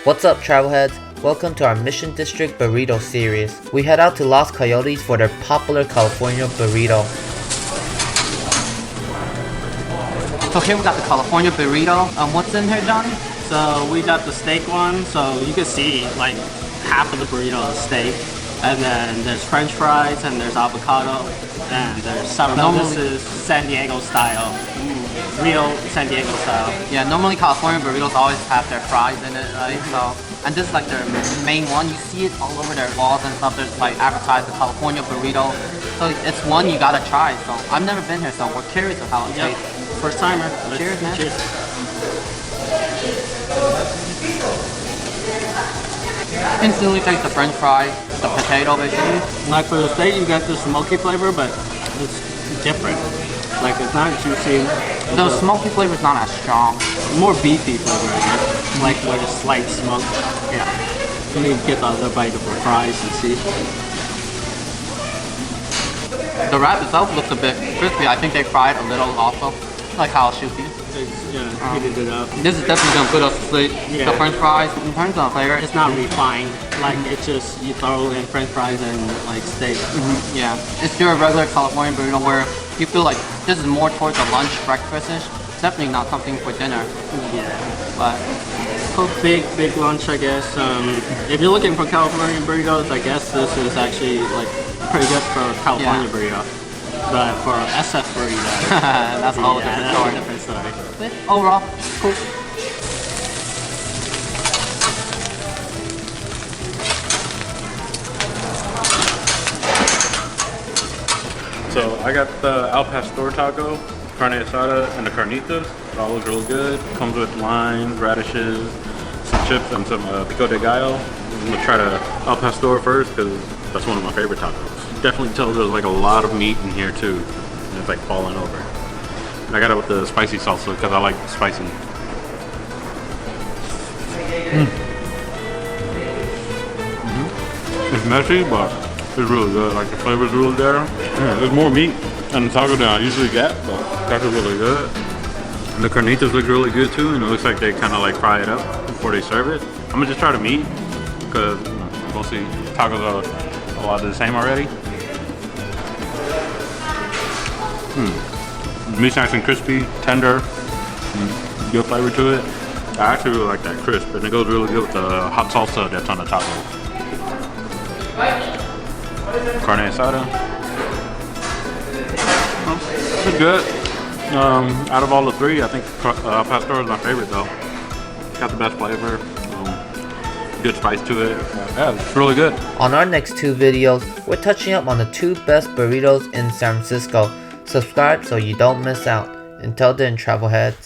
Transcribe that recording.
What's up, travelheads? Welcome to our Mission District Burrito Series. We head out to Los Coyotes for their popular California Burrito. So here we got the California Burrito. What's in here, Johnny? So we got the steak one, so you can see like half of the burrito is steak. And then there's french fries, and there's avocado, and there's sourdough. This is San Diego style. Real San Diego style. Yeah, normally California burritos always have their fries in it, right? So, and this is like their main one. You see it all over their walls and stuff. There's like advertised the California Burrito. So it's one you gotta try. So I've never been here, so we're curious of how it tastes. First timer. Cheers, man. Cheers. Instantly taste the french fries, the potato basically. Like for the steak, you got the smoky flavor, but it's different. Like it's not juicy. The smoky flavor is not as strong. More beefy flavor, I guess. Like with a slight smoke. Yeah. Let me get the other bite of the fries and see. The wrap itself looks a bit crispy. I think they fried a little also, like how it should be. Yeah, heated it up. This is definitely gonna put us to sleep. Yeah. The french fries, in terms of flavor, It's not refined. Like it's just you throw in french fries and like steak. yeah. It's your regular California burrito where you feel like this is more towards a lunch, breakfast-ish. It's definitely not something for dinner. Yeah. But So big lunch, I guess. If you're looking for California burritos, I guess this is actually like pretty good for California burrito. But for SF burrito, that's a whole that's a different story. But overall, cool. So I got the Al Pastor taco, carne asada, and the carnitas. It all looks really good. Comes with limes, radishes, some chips, and some pico de gallo. I'm gonna try the Al Pastor first because that's one of my favorite tacos. Definitely tells there's like a lot of meat in here too. And it's like falling over. And I got it with the spicy salsa because I like spicy. It's messy, but it's really good. Like the flavor's really there. Yeah, there's more meat on the taco than I usually get, but taco's really good. And the carnitas look really good too, and it looks like they kind of like fry it up before they serve it. I'm gonna just try the meat because mostly tacos are a lot of the same already. Meat's nice and crispy, tender, good flavor to it. I actually really like that crisp, and it goes really good with the hot salsa that's on the taco. Carne asada. It's good. Out of all the three, I think Al Pastor is my favorite though. Got the best flavor. Good spice to it. Yeah, it's really good. On our next two videos, we're touching up on the two best burritos in San Francisco. Subscribe so you don't miss out. Until then, travelheads.